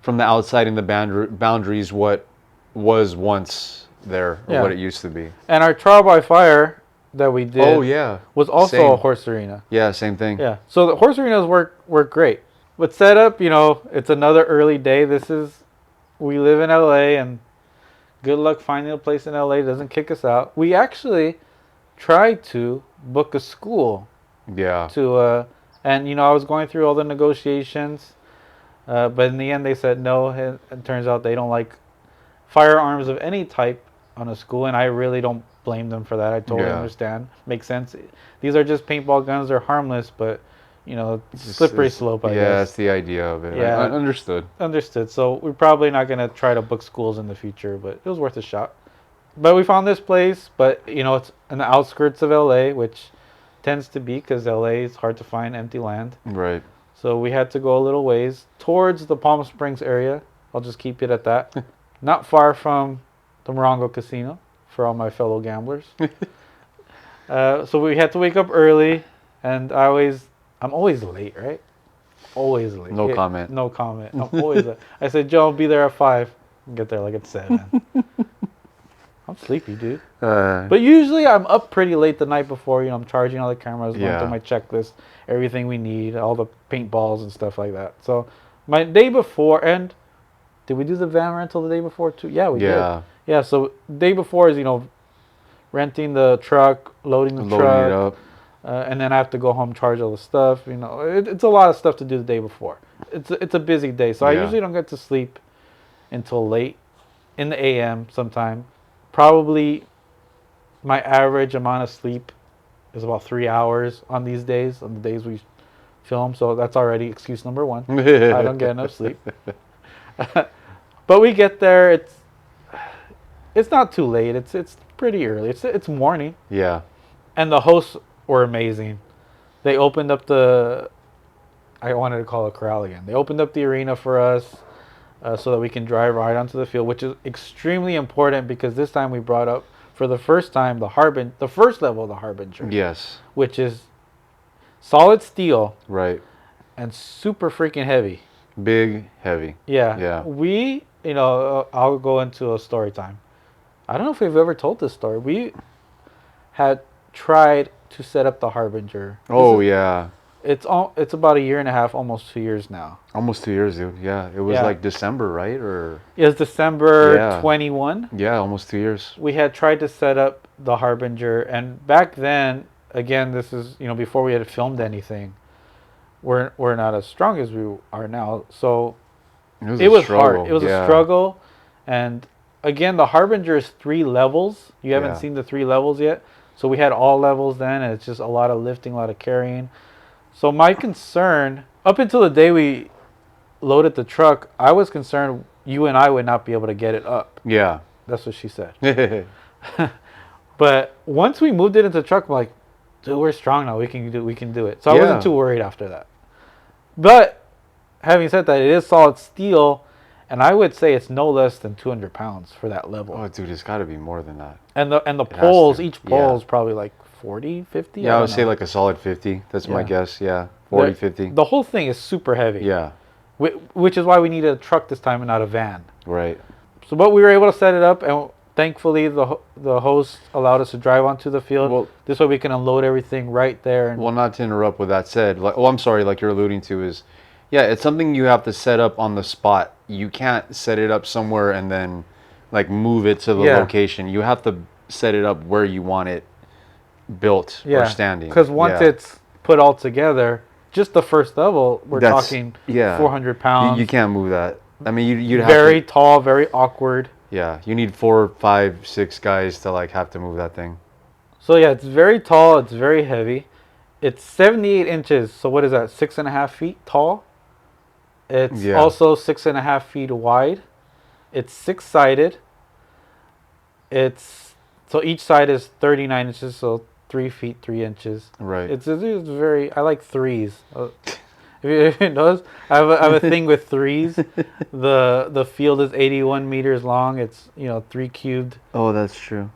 from the outside in the boundaries what was once there, or Yeah. what it used to be. And our trial by fire that we did Oh yeah, was also Same. a horse arena. Yeah, same thing. Yeah. So the horse arenas work great. But set up, it's another early day. We live in LA, and good luck finding a place in LA that doesn't kick us out. We actually tried to book a school Yeah. and I was going through all the negotiations, but in the end they said no. It turns out they don't like firearms of any type on a school, and I really don't blame them for that. I totally Yeah. understand. Makes sense. These are just paintball guns. They're harmless, but slippery slope, I yeah, guess. that's the idea of it. Yeah. I understood. Understood. So we're probably not going to try to book schools in the future, but it was worth a shot. But we found this place, but it's in the outskirts of LA, which tends to be because LA is hard to find empty land. Right. So we had to go a little ways towards the Palm Springs area. I'll just keep it at that. Not far from the Morongo Casino for all my fellow gamblers. So we had to wake up early, and I'm always late, right? Always late. No comment. No comment. I'm always late. I said, Joe, I'll be there at 5. Get there like at 7. I'm sleepy, dude. But usually I'm up pretty late the night before. I'm charging all the cameras, going Yeah. through my checklist, everything we need, all the paintballs and stuff like that. So my day before, and did we do the van rental the day before too? Yeah, we did. Yeah. Yeah, so day before is, renting the truck, loading the Loading truck. it up. And then I have to go home, charge all the stuff. It's a lot of stuff to do the day before. It's a busy day, so I Yeah. usually don't get to sleep until late in the AM sometime. Probably my average amount of sleep is about 3 hours on these days, on the days we film. So that's already excuse number 1. I don't get enough sleep. But we get there. It's not too late. It's pretty early. It's morning. Yeah. And the hosts were amazing. They opened up I wanted to call it corral again. They opened up the arena for us so that we can drive right onto the field, which is extremely important because this time we brought up for the first time the first level of the Harbinger, Yes. which is solid steel Right. and super freaking heavy. Big, heavy. Yeah. Yeah. We, I'll go into a story time. I don't know if we've ever told this story. We had tried to set up the Harbinger. Oh, yeah. It's about a year and a half, almost 2 years now. Almost 2 years, dude. Yeah. It was Yeah. like December, right? Or It was December Yeah. 21. yeah, almost 2 years. We had tried to set up the Harbinger, and back then, again, this is before we had filmed anything. We're not as strong as we are now, so It it was struggle. hard. It was Yeah. a struggle, and again, the Harbinger is 3 levels. You haven't Yeah. seen the 3 levels yet, so we had all levels then, and it's just a lot of lifting, a lot of carrying. So my concern, up until the day we loaded the truck, I was concerned you and I would not be able to get it up. Yeah. That's what she said. But once we moved it into the truck, I'm like, dude, we're strong now. We can do it. So I Yeah. wasn't too worried after that. But having said that, it is solid steel, and I would say it's no less than 200 pounds for that level. Oh, dude, it's got to be more than that. And the has poles, to. each pole Yeah. is probably like 40, 50. Yeah, I would don't say know. like a solid 50. That's my Yeah. guess. Yeah. 40, 50. The whole thing is super heavy. Yeah. Which is why we needed a truck this time and not a van. Right. So, but we were able to set it up, and thankfully the host allowed us to drive onto the field. Well- This way we can unload everything right there. And Well, not to interrupt with that said, I'm sorry, like you're alluding to is, yeah, it's something you have to set up on the spot. You can't set it up somewhere and then like move it to the Yeah. location. You have to set it up where you want it built or standing. Because once Yeah. it's put all together, just the first level, we're That's- talking yeah. 400 pounds. You can't move that. I mean, you'd have very to, tall, very awkward. yeah, you need 4, 5, 6 guys to like have to move that thing. So yeah, it's very tall. It's very heavy. It's 78 inches. So what is that? 6.5 feet tall. It's Yeah. also 6.5 feet wide. It's 6-sided. So each side is 39 inches. So 3 feet 3 inches. Right. It's very. I like threes. If you notice, I have a thing with threes. The field is 81 meters long. It's 3 cubed. Oh, that's true.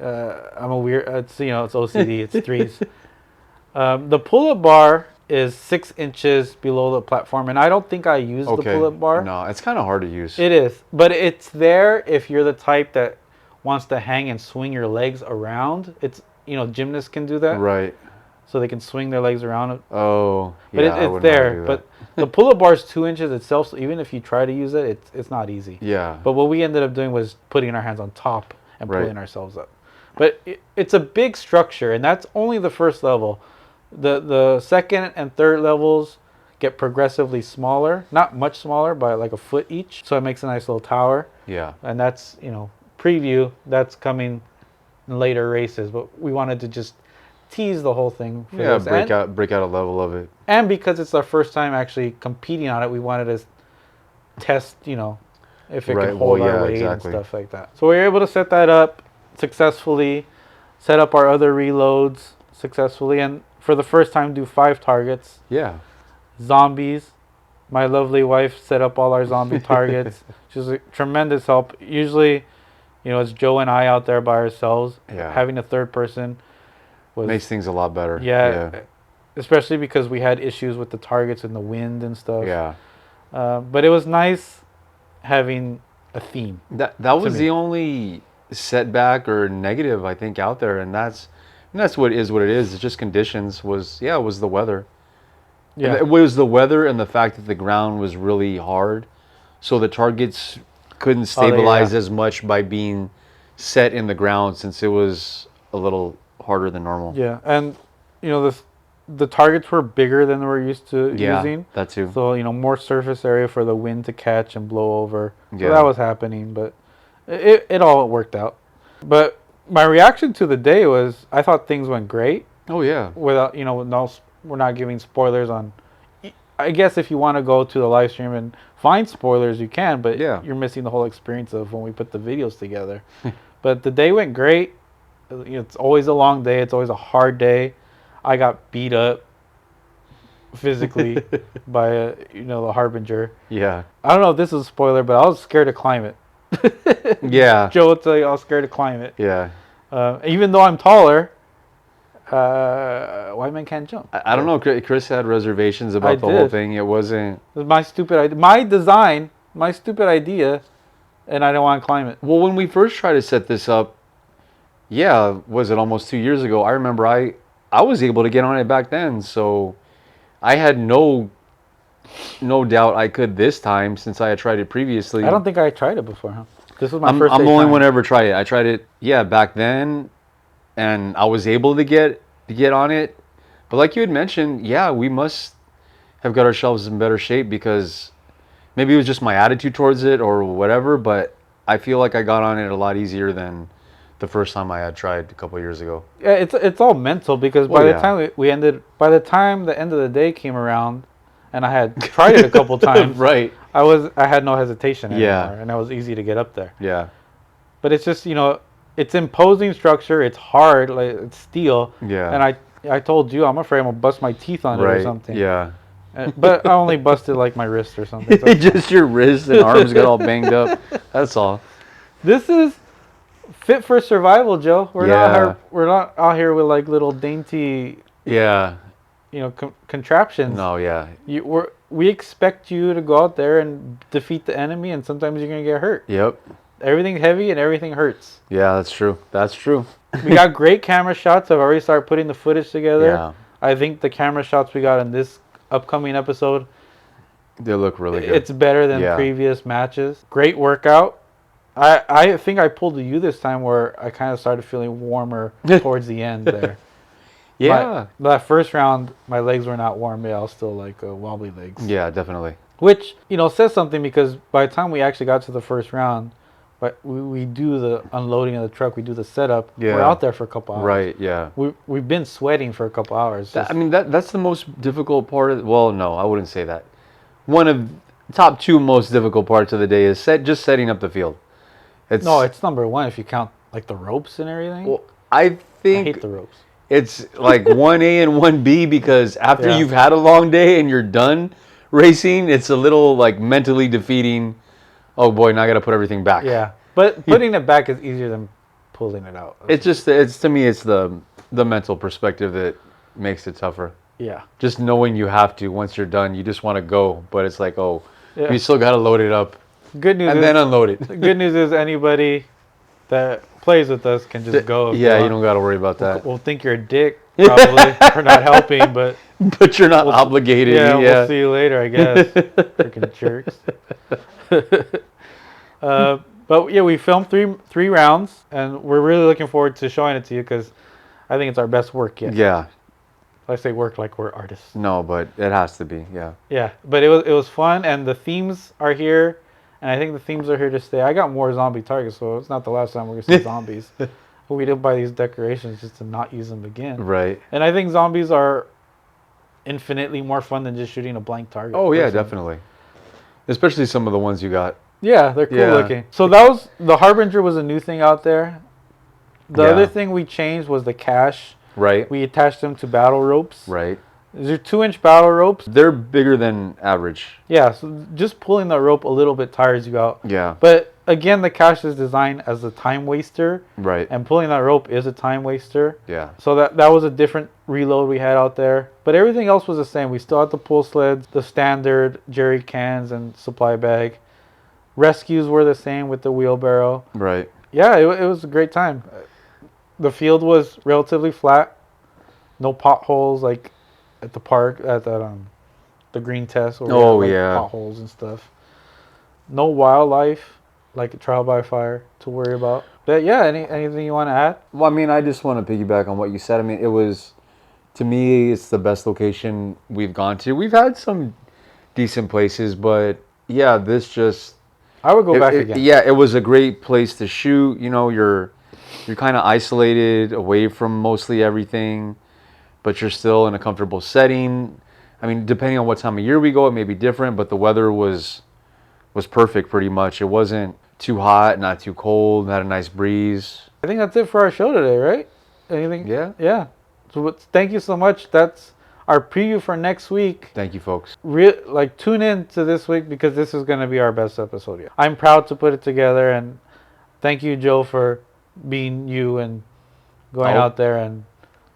I'm a weird. It's it's OCD. It's threes. The pull-up bar is 6 inches below the platform, and I don't think I use the pull-up bar. No, it's kind of hard to use. It is, but it's there if you're the type that wants to hang and swing your legs around. It's gymnasts can do that, Right. so they can swing their legs around. Oh, But yeah, I it's wouldn't know how to there. do But that. the pull-up bar is 2 inches itself, so even if you try to use it, it's not easy. Yeah. But what we ended up doing was putting our hands on top and Right. pulling ourselves up. But it's a big structure, and that's only the first level. The second and third levels get progressively smaller, not much smaller, by like a foot each. So it makes a nice little tower, Yeah. and that's preview. That's coming in later races, but we wanted to just tease the whole thing. For Yeah, this. break out a level of it. And because it's our first time actually competing on it, we wanted to test, if it Right, can hold well, our yeah, weight exactly. and stuff like that. So we were able to set that up. successfully, set up our other reloads successfully, and for the first time do 5 targets. Yeah. Zombies. My lovely wife set up all our zombie targets. She's a tremendous help. Usually, it's Joe and I out there by ourselves. Yeah. Having a third person was Makes things a lot better. yeah, especially because we had issues with the targets and the wind and stuff. Yeah. But it was nice having a theme. That was me. the only setback or negative I think out there, and that's what it is. It's just conditions. It was the weather. Yeah. It was the weather and the fact that the ground was really hard, so the targets couldn't stabilize as much by being set in the ground since it was a little harder than normal. Yeah, and the targets were bigger than we're used to Yeah, using. that too. So more surface area for the wind to catch and blow over. So Yeah. that was happening, but it all worked out. But my reaction to the day was I thought things went great. Oh yeah. Without we're not giving spoilers on. I guess if you want to go to the live stream and find spoilers, you can, but Yeah. you're missing the whole experience of when we put the videos together. But the day went great. It's always a long day. It's always a hard day. I got beat up physically by the Harbinger. Yeah. I don't know if this is a spoiler, but I was scared to climb it. Yeah. Joe will tell you I was scared to climb it. Yeah. Even though I'm taller, white man can't jump. I don't know. Chris had reservations about I the whole did. thing. It wasn't. It was my stupid idea. My design, my stupid idea, and I didn't want to climb it. Well, when we first tried to set this up, was it almost 2 years ago? I remember I was able to get on it back then, so I had no doubt I could this time since I had tried it previously. I don't think I tried it before, huh? This was my I'm first the day only trying one it. to ever try it. I tried it, back then, and I was able to get on it. But like you had mentioned, we must have got ourselves in better shape because maybe it was just my attitude towards it or whatever. But I feel like I got on it a lot easier than the first time I had tried a couple of years ago. Yeah, it's all mental because Well, by the yeah. time by the time the end of the day came around, and I had tried it a couple times, Right. I had no hesitation anymore, Yeah. and it was easy to get up there. Yeah. But it's just it's imposing structure. It's hard, like it's steel. Yeah. And I told you I'm afraid I'm gonna bust my teeth on it or Right. something. Yeah. But I only busted like my wrist or something. So Just your wrists and arms got all banged up. That's all. this is fit for survival, Joe. Yeah. We're not out here with like little dainty, Yeah. contraptions. No. Yeah. We expect you to go out there and defeat the enemy, and sometimes you're gonna get hurt. Yep. Everything's heavy and everything hurts. Yeah. That's true. That's true. We got great camera shots. I've already started putting the footage together. Yeah. I think the camera shots we got in this upcoming episode, They look really good. it's better than Yeah. previous matches. Great workout. I think I pulled you this time where I kind of started feeling warmer towards the end there. yeah. That first round, my legs were not warm. Yeah, I was still like wobbly legs. Yeah. Definitely. Which, says something because by the time we actually got to the first round, but we do the unloading of the truck, we do the setup. Yeah. We're out there for a couple hours. Right. Yeah. We've been sweating for a couple hours. I mean that's the most difficult part of. Well, no, I wouldn't say that. One of the top 2 most difficult parts of the day is just setting up the field. it's number one if you count like the ropes and everything. Well, I I think hate the ropes. it's like 1A and 1B because after Yeah. you've had a long day and you're done racing, it's a little like mentally defeating. Oh boy, now I got to put everything back. Yeah, but putting it back is easier than pulling it out. It's to me it's the mental perspective that makes it tougher. Yeah. Just knowing you have to once you're done, you just want to go, but it's like, oh, Yeah. you still got to load it up Good news and is then unload it. the good news is anybody that plays with us can just go. if Yeah, they you want. don't got to worry about that. We'll think you're a dick probably for not helping, but But you're not obligated. yeah, Yeah. we'll see you later, I guess. Freaking jerks. But yeah, we filmed three rounds, and we're really looking forward to showing it to you because I think it's our best work yet. Yeah. I say work like we're artists. No, but it has to be. Yeah. Yeah, but it was fun, and the themes are here, and I think the themes are here to stay. I got more zombie targets, so it's not the last time we're gonna see zombies. But we did buy these decorations just to not use them again. Right. And I think zombies are infinitely more fun than just shooting a blank target. Oh yeah, personally. definitely. Especially some of the ones you got. Yeah, they're cool Yeah. looking. So that was the Harbinger was a new thing out there. The Yeah. other thing we changed was the cash. Right. We attached them to battle ropes. Right. These are 2-inch battle ropes. They're bigger than average. Yeah, so just pulling the rope a little bit tires you out. Yeah. But again, the cash is designed as a time waster, Right. and pulling that rope is a time waster. Yeah. So that was a different reload we had out there. But everything else was the same. We still had the pull sleds, the standard jerry cans and supply bag. Rescues were the same with the wheelbarrow. Right. Yeah, it was a great time. The field was relatively flat. No potholes like at the park, at the green test. Where we Oh, had, like, yeah. potholes and stuff. No wildlife like a trial by fire to worry about. But yeah, anything you want to add? Well, I mean, I just want to piggyback on what you said. I mean, it was, to me, it's the best location we've gone to. We've had some decent places, but yeah, this just. I would go back again. Yeah, it was a great place to shoot. You know, you're kind of isolated away from mostly everything, but you're still in a comfortable setting. I mean, depending on what time of year we go, it may be different, but the weather was perfect pretty much. It wasn't too hot, not too cold, had a nice breeze. I think that's it for our show today, right? Anything? Yeah. Yeah. So thank you so much. That's our preview for next week. Thank you, folks. Tune in to this week because this is going to be our best episode yet. I'm proud to put it together, and thank you, Joe, for being you and going Oh. out there and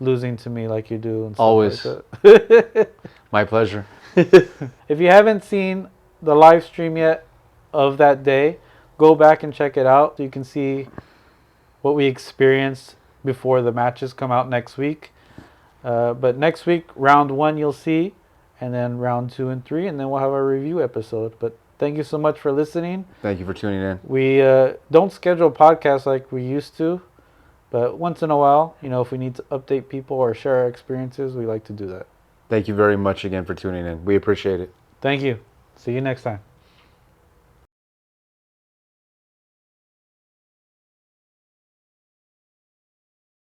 losing to me like you do. And stuff Always. like that. My pleasure. If you haven't seen the live stream yet of that day, go back and check it out so you can see what we experienced before the matches come out next week. But next week, round 1 you'll see, and then round 2 and 3, and then we'll have our review episode. But thank you so much for listening. Thank you for tuning in. We don't schedule podcasts like we used to, but once in a while, if we need to update people or share our experiences, we like to do that. Thank you very much again for tuning in. We appreciate it. Thank you. See you next time.